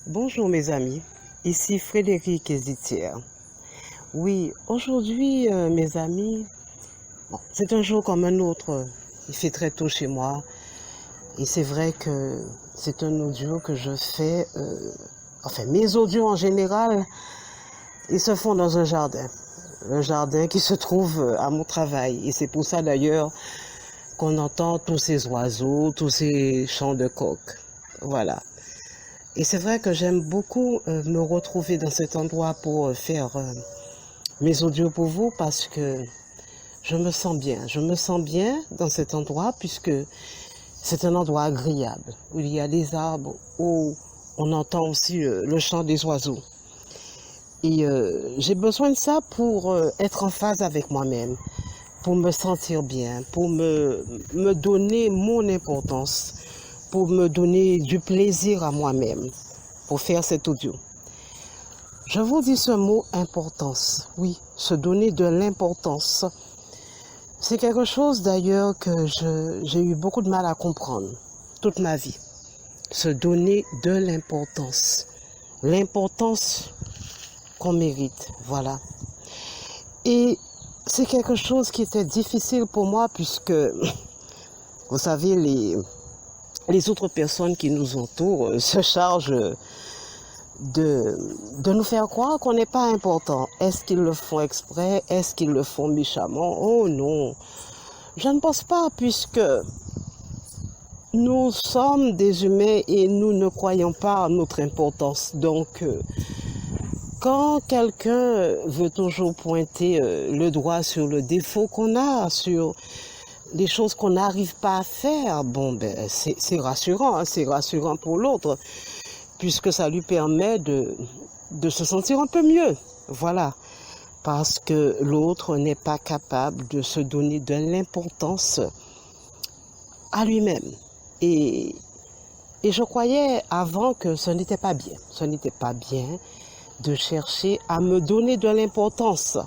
Bonjour mes amis, ici Frédéric Hésitière. Oui, aujourd'hui mes amis, c'est un jour comme un autre. Il fait très tôt chez moi et c'est vrai que c'est un audio que je fais, mes audios en général, ils se font dans un jardin. Un jardin qui se trouve à mon travail et c'est pour ça d'ailleurs qu'on entend tous ces oiseaux, tous ces chants de coqs. Voilà. Et c'est vrai que j'aime beaucoup me retrouver dans cet endroit pour faire mes audios pour vous parce que je me sens bien. Je me sens bien dans cet endroit puisque c'est un endroit agréable où il y a des arbres, où on entend aussi le chant des oiseaux. Et j'ai besoin de ça pour être en phase avec moi-même, pour me sentir bien, pour me donner mon importance, pour me donner du plaisir à moi-même, pour faire cet audio. Je vous dis ce mot importance. Oui, se donner de l'importance. C'est quelque chose d'ailleurs que j'ai eu beaucoup de mal à comprendre toute ma vie. Se donner de l'importance. L'importance qu'on mérite, voilà. Et c'est quelque chose qui était difficile pour moi puisque, vous savez, les autres personnes qui nous entourent se chargent de nous faire croire qu'on n'est pas important. Est-ce qu'ils le font exprès? Est-ce qu'ils le font méchamment? Oh non, je ne pense pas puisque nous sommes des humains et nous ne croyons pas à notre importance. Donc, quand quelqu'un veut toujours pointer le doigt sur le défaut qu'on a, sur des choses qu'on n'arrive pas à faire, c'est rassurant, hein, c'est rassurant pour l'autre, puisque ça lui permet de se sentir un peu mieux, voilà, parce que l'autre n'est pas capable de se donner de l'importance à lui-même. Et je croyais avant que ce n'était pas bien de chercher à me donner de l'importance.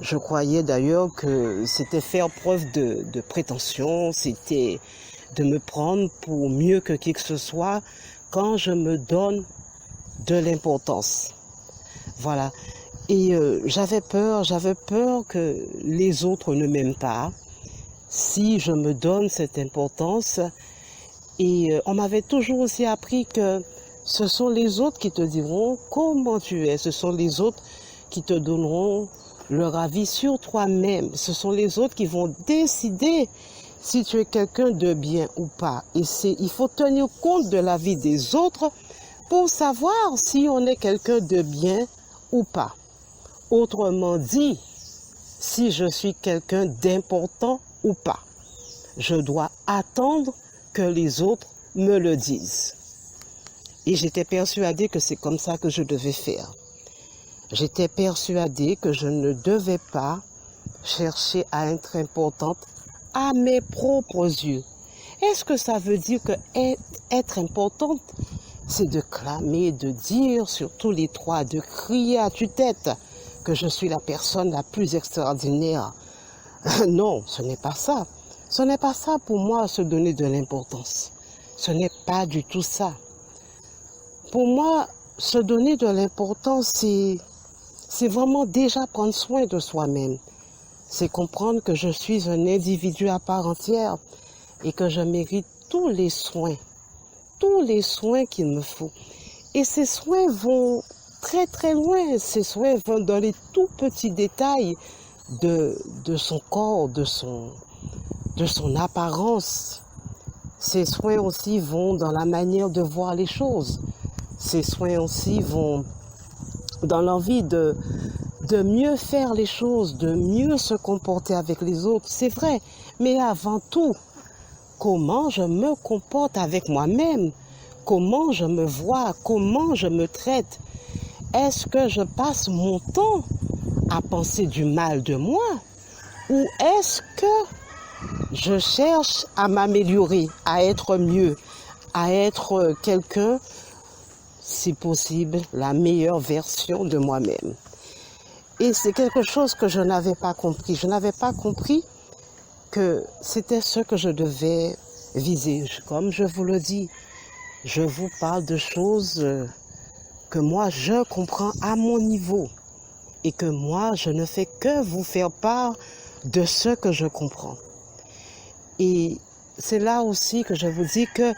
Je croyais d'ailleurs que c'était faire preuve de prétention, c'était de me prendre pour mieux que qui que ce soit quand je me donne de l'importance. Voilà. Et j'avais peur que les autres ne m'aiment pas si je me donne cette importance. Et on m'avait toujours aussi appris que ce sont les autres qui te diront comment tu es, ce sont les autres qui te donneront leur avis sur toi-même. Ce sont les autres qui vont décider si tu es quelqu'un de bien ou pas. Et il faut tenir compte de l'avis des autres pour savoir si on est quelqu'un de bien ou pas. Autrement dit, si je suis quelqu'un d'important ou pas. Je dois attendre que les autres me le disent. Et j'étais persuadée que c'est comme ça que je devais faire. J'étais persuadée que je ne devais pas chercher à être importante à mes propres yeux. Est-ce que ça veut dire que être importante, c'est de clamer, de dire sur tous les toits, de crier à tue-tête que je suis la personne la plus extraordinaire? Non, ce n'est pas ça. Ce n'est pas ça pour moi, se donner de l'importance. Ce n'est pas du tout ça. Pour moi, se donner de l'importance, c'est vraiment déjà prendre soin de soi-même. C'est comprendre que je suis un individu à part entière et que je mérite tous les soins qu'il me faut. Et ces soins vont très très loin. Ces soins vont dans les tout petits détails de son corps, de son apparence. Ces soins aussi vont dans la manière de voir les choses. Ces soins aussi vont dans l'envie de mieux faire les choses, de mieux se comporter avec les autres, c'est vrai. Mais avant tout, comment je me comporte avec moi-même, comment je me vois, comment je me traite. Est-ce que je passe mon temps à penser du mal de moi ou est-ce que je cherche à m'améliorer, à être mieux, à être quelqu'un, si possible, la meilleure version de moi-même. Et c'est quelque chose que je n'avais pas compris. Je n'avais pas compris que c'était ce que je devais viser. Comme je vous le dis, je vous parle de choses que moi je comprends à mon niveau et que moi je ne fais que vous faire part de ce que je comprends. Et c'est là aussi que je vous dis que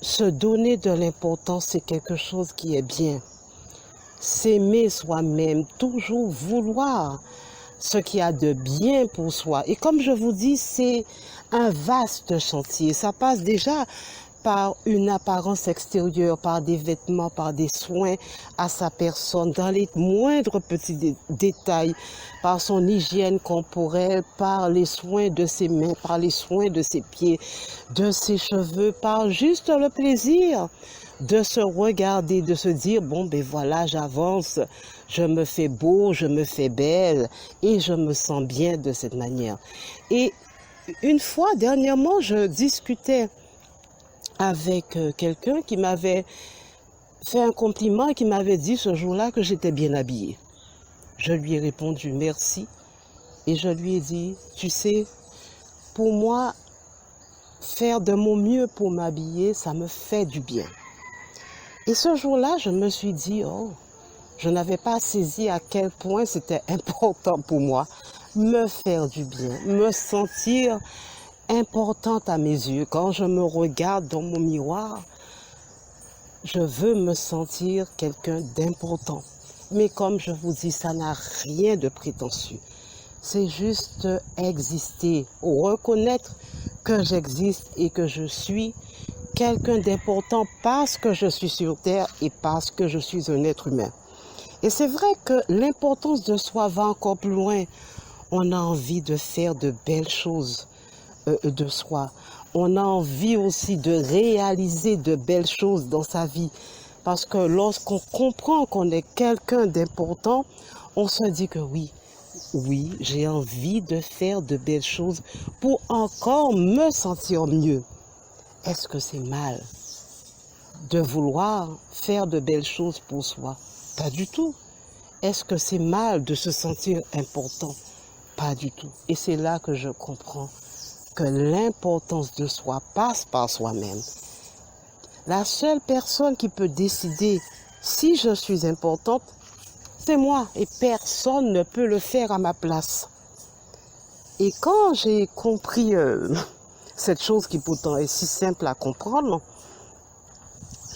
se donner de l'importance, c'est quelque chose qui est bien. S'aimer soi-même, toujours vouloir ce qu'il y a de bien pour soi. Et comme je vous dis, c'est un vaste chantier. Ça passe déjà par une apparence extérieure, par des vêtements, par des soins à sa personne, dans les moindres petits détails, par son hygiène corporelle, par les soins de ses mains, par les soins de ses pieds, de ses cheveux, par juste le plaisir de se regarder, de se dire, bon, ben voilà, j'avance, je me fais beau, je me fais belle et je me sens bien de cette manière. Et une fois, dernièrement, je discutais avec quelqu'un qui m'avait fait un compliment et qui m'avait dit ce jour-là que j'étais bien habillée. Je lui ai répondu merci et je lui ai dit, tu sais, pour moi, faire de mon mieux pour m'habiller, ça me fait du bien. Et ce jour-là, je me suis dit, oh, je n'avais pas saisi à quel point c'était important pour moi, me faire du bien, me sentir importante à mes yeux. Quand je me regarde dans mon miroir, je veux me sentir quelqu'un d'important. Mais comme je vous dis, ça n'a rien de prétentieux. C'est juste exister, reconnaître que j'existe et que je suis quelqu'un d'important parce que je suis sur Terre et parce que je suis un être humain. Et c'est vrai que l'importance de soi va encore plus loin. On a envie de faire de belles choses de soi. On a envie aussi de réaliser de belles choses dans sa vie. Parce que lorsqu'on comprend qu'on est quelqu'un d'important, on se dit que oui, j'ai envie de faire de belles choses pour encore me sentir mieux. Est-ce que c'est mal de vouloir faire de belles choses pour soi? Pas du tout. Est-ce que c'est mal de se sentir important? Pas du tout. Et c'est là que je comprends que l'importance de soi passe par soi-même. La seule personne qui peut décider si je suis importante, c'est moi. Et personne ne peut le faire à ma place. Et quand j'ai compris cette chose qui pourtant est si simple à comprendre,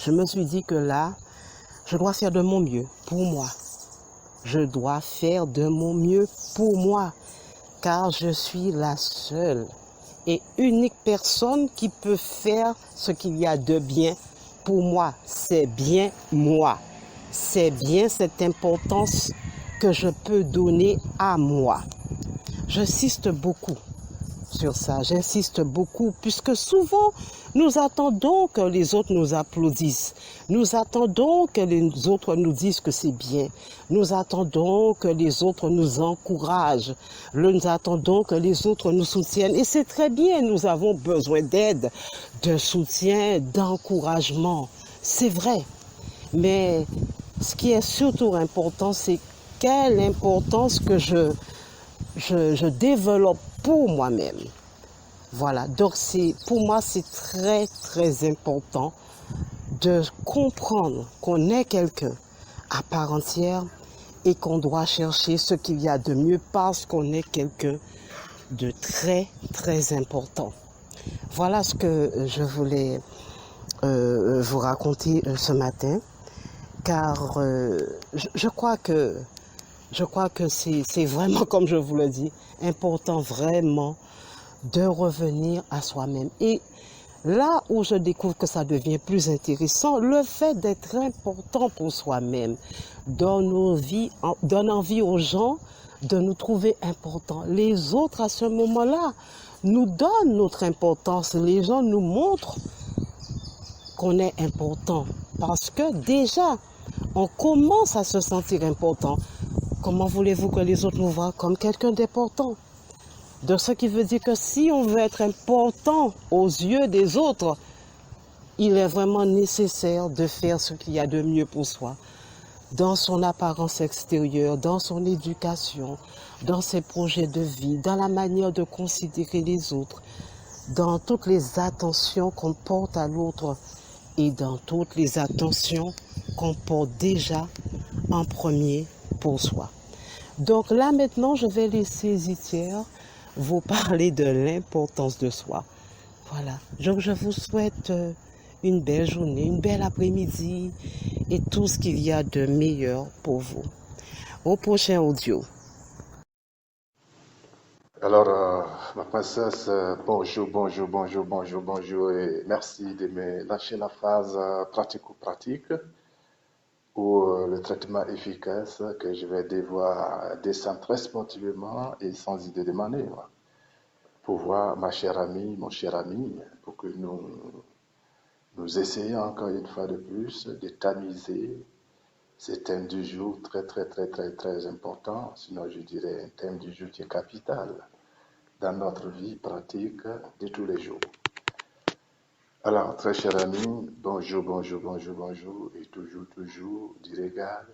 je me suis dit que là, je dois faire de mon mieux pour moi. Je dois faire de mon mieux pour moi, car je suis la seule et unique personne qui peut faire ce qu'il y a de bien pour moi. C'est bien moi. C'est bien cette importance que je peux donner à moi. J'insiste beaucoup sur ça, j'insiste beaucoup, puisque souvent, nous attendons que les autres nous applaudissent. Nous attendons que les autres nous disent que c'est bien. Nous attendons que les autres nous encouragent. Nous attendons que les autres nous soutiennent. Et c'est très bien, nous avons besoin d'aide, de soutien, d'encouragement. C'est vrai. Mais ce qui est surtout important, c'est quelle importance que je développe pour moi-même. Voilà, donc pour moi c'est très très important de comprendre qu'on est quelqu'un à part entière et qu'on doit chercher ce qu'il y a de mieux parce qu'on est quelqu'un de très très important. Voilà ce que je voulais vous raconter ce matin, car je crois que c'est vraiment, comme je vous le dis, important vraiment de revenir à soi-même. Et là où je découvre que ça devient plus intéressant, le fait d'être important pour soi-même donne envie aux gens de nous trouver importants. Les autres, à ce moment-là, nous donnent notre importance. Les gens nous montrent qu'on est important parce que déjà, on commence à se sentir important. Comment voulez-vous que les autres nous voient comme quelqu'un d'important? De ce qui veut dire que si on veut être important aux yeux des autres, il est vraiment nécessaire de faire ce qu'il y a de mieux pour soi. Dans son apparence extérieure, dans son éducation, dans ses projets de vie, dans la manière de considérer les autres, dans toutes les attentions qu'on porte à l'autre et dans toutes les attentions qu'on porte déjà en premier pour soi. Donc là maintenant, je vais laisser Zitière vous parler de l'importance de soi. Voilà. Donc je vous souhaite une belle journée, une belle après-midi et tout ce qu'il y a de meilleur pour vous. Au prochain audio. Alors, ma princesse, bonjour, bonjour, bonjour, bonjour, bonjour, et merci de me lâcher la phrase pratico-pratique ou le traitement efficace que je vais devoir descendre très spontanément et sans idée de manœuvre pour voir ma chère amie, mon cher ami, pour que nous essayions encore une fois de plus de tamiser ce thème du jour très, très, très, très, très important, sinon je dirais un thème du jour qui est capital dans notre vie pratique de tous les jours. Alors, très cher ami, bonjour, bonjour, bonjour, bonjour, et toujours, toujours du régal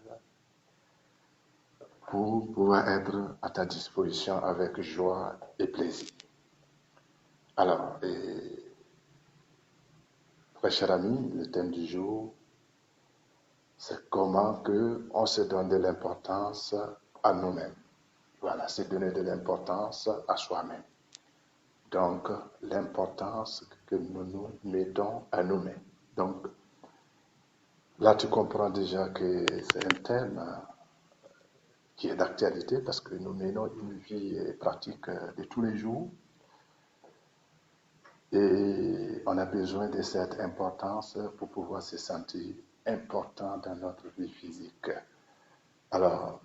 pour pouvoir être à ta disposition avec joie et plaisir. Alors, très cher ami, le thème du jour, c'est comment que on se donne de l'importance à nous-mêmes. Voilà, c'est donner de l'importance à soi-même. Donc, l'importance que nous nous mettons à nous-mêmes. Donc, là, tu comprends déjà que c'est un thème qui est d'actualité parce que nous menons une vie pratique de tous les jours et on a besoin de cette importance pour pouvoir se sentir important dans notre vie physique. Alors,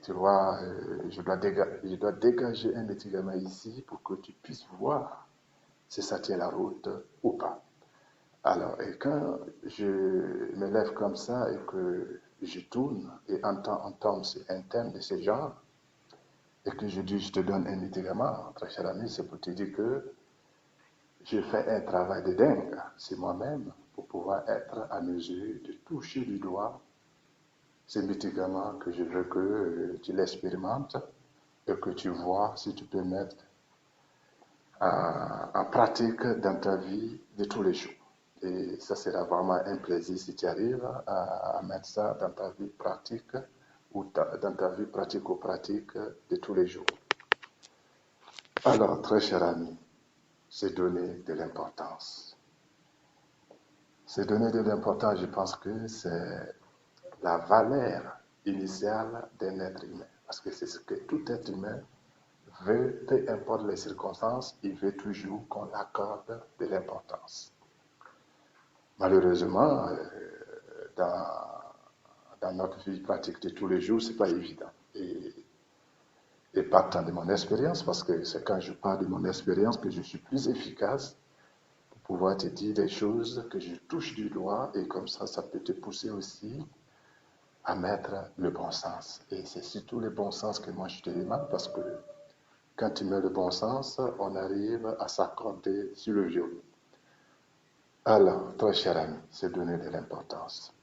tu vois, je dois dégager un médicament ici pour que tu puisses voir si ça tient la route ou pas. Alors, et quand je me lève comme ça et que je tourne et entends un thème de ce genre, et que je dis, je te donne un médicament, très cher ami, c'est pour te dire que je fais un travail de dingue sur moi-même pour pouvoir être à mesure de toucher du doigt ces médicaments que je veux que tu l'expérimentes et que tu vois si tu peux mettre en pratique dans ta vie de tous les jours. Et ça sera vraiment un plaisir si tu arrives à mettre ça dans ta vie pratique ou dans ta vie pratico-pratique de tous les jours. Alors, très cher ami, c'est donner de l'importance. C'est donner de l'importance, je pense que c'est la valeur initiale d'un être humain. Parce que c'est ce que tout être humain veut, peu importe les circonstances, il veut toujours qu'on accorde de l'importance. Malheureusement, dans, dans notre vie pratique de tous les jours, ce n'est pas évident. Et pas tant de mon expérience, parce que c'est quand je parle de mon expérience que je suis plus efficace pour pouvoir te dire des choses que je touche du doigt, et comme ça peut te pousser aussi à mettre le bon sens. Et c'est surtout le bon sens que moi je te demande, parce que quand tu mets le bon sens, on arrive à s'accorder sur le violon. Alors, très cher ami, c'est donner de l'importance.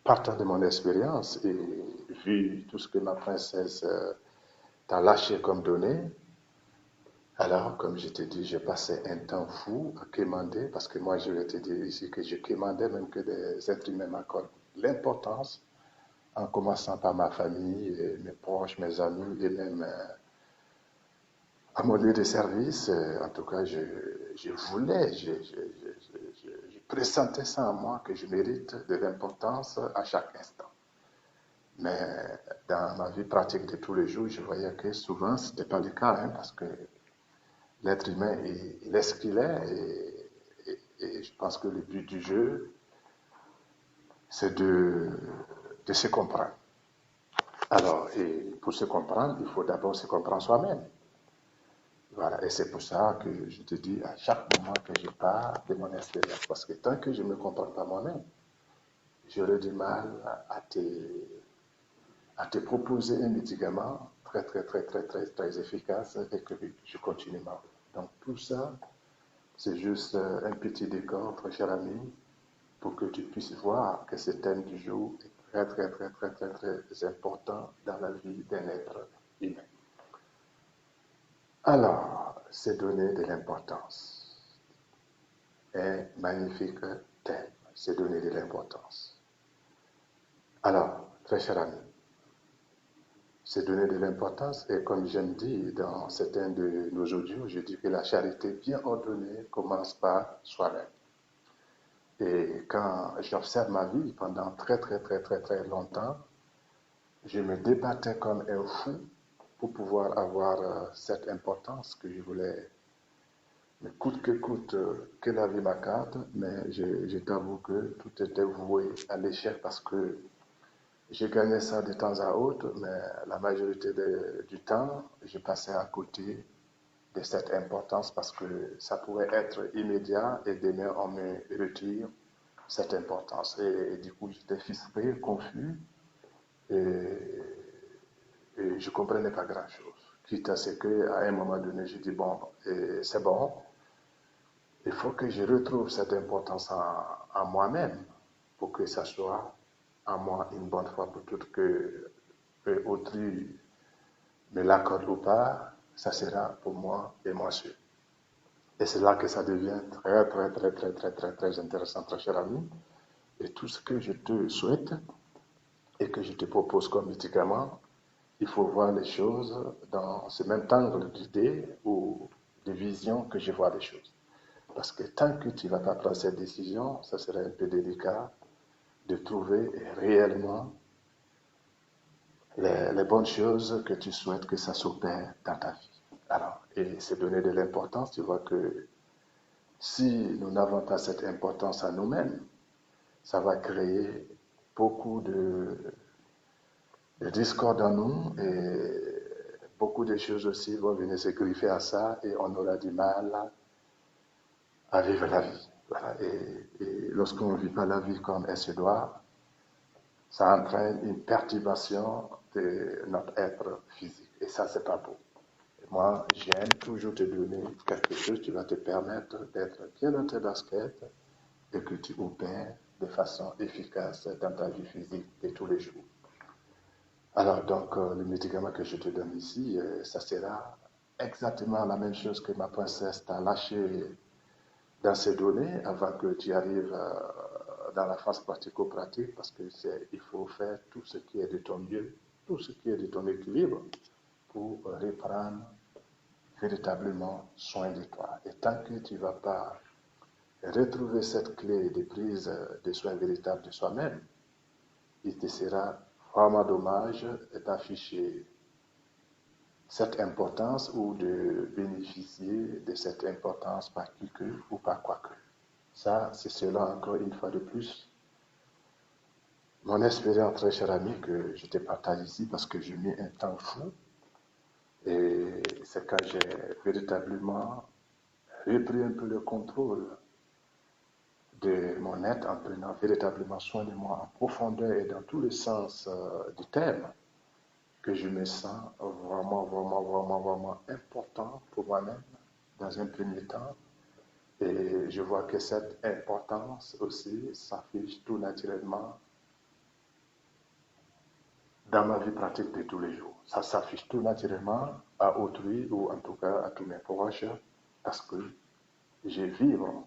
Partant de mon expérience et vu tout ce que ma princesse t'a lâché comme données, alors, comme je te dis, j'ai passé un temps fou à quémander, parce que moi, je vais te dire ici que je quémandais même que des êtres humains m'accordent l'importance, en commençant par ma famille, et mes proches, mes amis, et même à mon lieu de service. En tout cas, je voulais, je pressentais ça en moi, que je mérite de l'importance à chaque instant. Mais dans ma vie pratique de tous les jours, je voyais que souvent, ce n'était pas le cas, hein, parce que l'être humain, il est ce qu'il est, et je pense que le but du jeu, c'est de se comprendre. Alors, et pour se comprendre, il faut d'abord se comprendre soi-même. Voilà, et c'est pour ça que je te dis à chaque moment que je parle de mon expérience, parce que tant que je ne me comprends pas moi-même, j'aurai du mal à te proposer un médicament très, très, très, très, très, très efficace et que je continue ma route. Donc tout ça, c'est juste un petit décor, très cher ami, pour que tu puisses voir que ce thème du jour est très, très, très, très, très, très important dans la vie d'un être humain. Alors, c'est donner de l'importance. Un magnifique thème. c'est donner de l'importance. Alors, très cher ami, c'est donner de l'importance et comme j'aime dire dans certains de nos audios, je dis que la charité bien ordonnée commence par soi-même. Et quand j'observe ma vie pendant très longtemps, je me débattais comme un fou pour pouvoir avoir cette importance que je voulais, mais coûte que la vie m'accorde, mais je t'avoue que tout était voué à l'échec parce que je gagnais ça de temps à autre, mais la majorité du temps, je passais à côté de cette importance parce que ça pouvait être immédiat et demain on me retire cette importance. Et du coup, j'étais frustré, confus et, et je ne comprenais pas grand-chose. Quitte à ce qu'à un moment donné, je dis, bon, c'est bon, il faut que je retrouve cette importance en moi-même pour que ça soit en moi une bonne fois pour toutes que autrui me l'accorde ou pas, ça sera pour moi et moi seul. Et c'est là que ça devient très intéressant, très cher ami. Et tout ce que je te souhaite et que je te propose comme médicament, il faut voir les choses dans ce même angle d'idée ou de vision que je vois les choses. Parce que tant que tu ne vas pas prendre cette décision, ça serait un peu délicat de trouver réellement les bonnes choses que tu souhaites que ça s'opère dans ta vie. Alors, et c'est donner de l'importance, tu vois que si nous n'avons pas cette importance à nous-mêmes, ça va créer beaucoup de discorde en nous et beaucoup de choses aussi vont venir se griffer à ça et on aura du mal à vivre la vie. Voilà. Et lorsqu'on ne vit pas la vie comme elle se doit, ça entraîne une perturbation de notre être physique. Et ça, c'est pas beau. Et moi, j'aime toujours te donner quelque chose qui va te permettre d'être bien dans tes baskets et que tu opères de façon efficace dans ta vie physique de tous les jours. Alors, donc, le médicament que je te donne ici, ça sera exactement la même chose que ma princesse t'a lâché dans ces données avant que tu arrives dans la phase pratico-pratique parce que il faut faire tout ce qui est de ton mieux, tout ce qui est de ton équilibre pour reprendre véritablement soin de toi. Et tant que tu ne vas pas retrouver cette clé de prise de soin véritable de soi-même, il te sera vraiment dommage d'afficher cette importance ou de bénéficier de cette importance par qui que ou par quoi que. Ça, c'est cela encore une fois de plus. Mon expérience, très cher ami, que je te partage ici parce que je mets un temps fou et c'est quand j'ai véritablement repris un peu le contrôle de mon être en prenant véritablement soin de moi en profondeur et dans tous les sens du terme, que je me sens vraiment important pour moi-même dans un premier temps. Et je vois que cette importance aussi s'affiche tout naturellement dans ma vie pratique de tous les jours. Ça s'affiche tout naturellement à autrui ou en tout cas à tous mes proches parce que je vibre.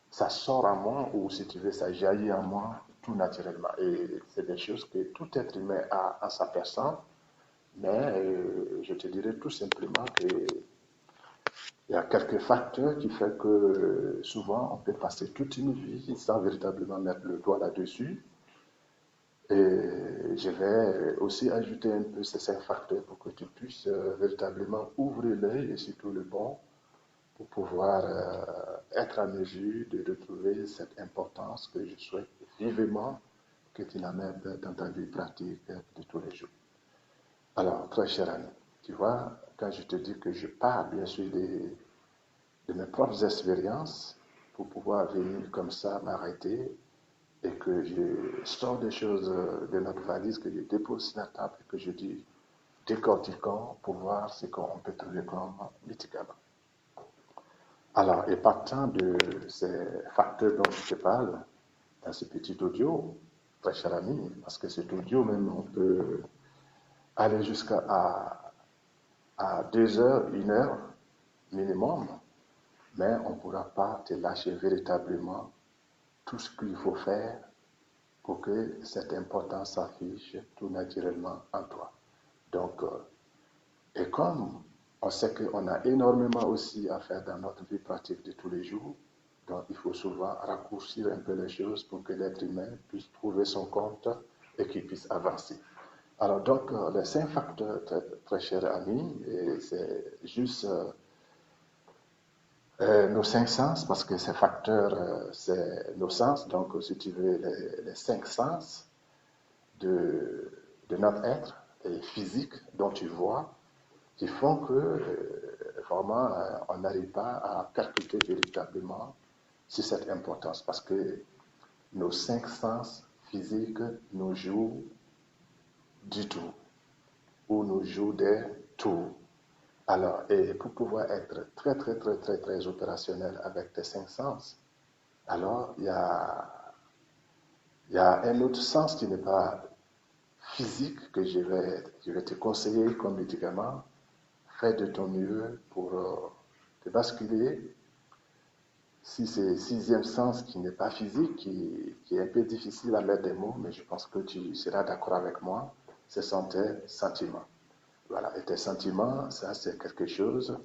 Ça sort en moi ou si tu veux, ça jaillit en moi tout naturellement. Et c'est des choses que tout être humain a en sa personne. Mais je te dirais tout simplement qu'il y a quelques facteurs qui font que souvent on peut passer toute une vie sans véritablement mettre le doigt là-dessus. Et je vais aussi ajouter un peu ces 5 facteurs pour que tu puisses véritablement ouvrir l'œil et surtout le bon pour pouvoir être à mesure de retrouver cette importance que je souhaite vivement que tu la mettes dans ta vie pratique de tous les jours. Alors, très cher ami, tu vois, quand je te dis que je parle bien sûr de mes propres expériences pour pouvoir venir comme ça m'arrêter et que je sors des choses de notre valise, que je dépose sur la table et que je dis décortiquons pour voir ce qu'on peut trouver comme médicament. Alors, et partant de ces facteurs dont je te parle dans ce petit audio, très cher ami, parce que cet audio même, on peut aller jusqu'à à 2 heures, 1 heure minimum, mais on ne pourra pas te lâcher véritablement tout ce qu'il faut faire pour que cette importance s'affiche tout naturellement en toi. Donc, et comme on sait qu'on a énormément aussi à faire dans notre vie pratique de tous les jours, donc il faut souvent raccourcir un peu les choses pour que l'être humain puisse trouver son compte et qu'il puisse avancer. Alors donc, les 5 facteurs, très, très chers amis, et c'est juste nos 5 sens, parce que ces facteurs, c'est nos sens, donc si tu veux, les 5 sens de notre être et physique dont tu vois, qui font que vraiment on n'arrive pas à calculer véritablement sur cette importance, parce que nos 5 sens physiques nous jouent du tout, ou nous jouent des tours. Alors, et pour pouvoir être très, très, très, très, très opérationnel avec tes 5 sens, alors il y a un autre sens qui n'est pas physique que je vais te conseiller comme médicament. Fais de ton mieux pour te basculer. Si c'est le 6e sens qui n'est pas physique, qui est un peu difficile à mettre des mots, mais je pense que tu seras d'accord avec moi, ce sont tes sentiments. Voilà, et tes sentiments, ça c'est quelque chose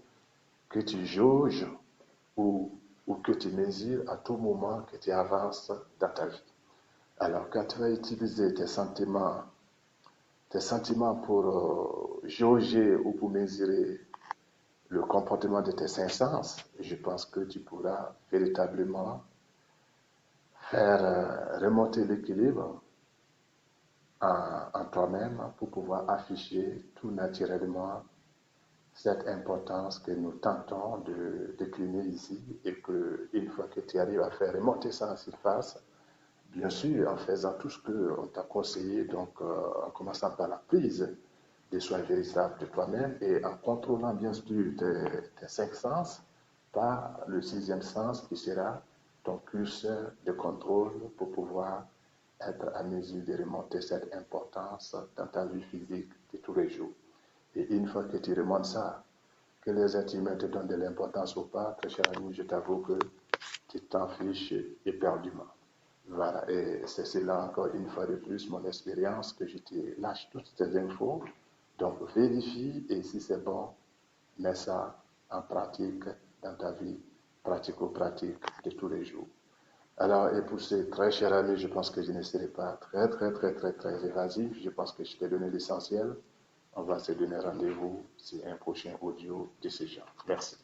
que tu jauges ou, ou que tu mesures à tout moment que tu avances dans ta vie. Alors, quand tu vas utiliser tes sentiments pour jauger ou pour mesurer le comportement de tes 5 sens, je pense que tu pourras véritablement faire remonter l'équilibre en toi-même pour pouvoir afficher tout naturellement cette importance que nous tentons de décliner ici et qu'une fois que tu arrives à faire remonter ça en surface, bien sûr, en faisant tout ce qu'on t'a conseillé, donc en commençant par la prise des soins véritables de toi-même et en contrôlant bien sûr tes 5 sens par le 6e sens qui sera ton curseur de contrôle pour pouvoir être à mesure de remonter cette importance dans ta vie physique de tous les jours. Et une fois que tu remontes ça, que les êtres humains te donnent de l'importance ou pas, très cher ami, je t'avoue que tu t'en fiches éperdument. Voilà, et c'est cela encore une fois de plus mon expérience que je te lâche toutes ces infos. Donc vérifie et si c'est bon, mets ça en pratique dans ta vie pratico-pratique de tous les jours. Alors, et pour ces très chers amis, je pense que je ne serai pas très, très, très, très, très évasif. Je pense que je t'ai donné l'essentiel. On va se donner rendez-vous sur un prochain audio de ce genre. Merci.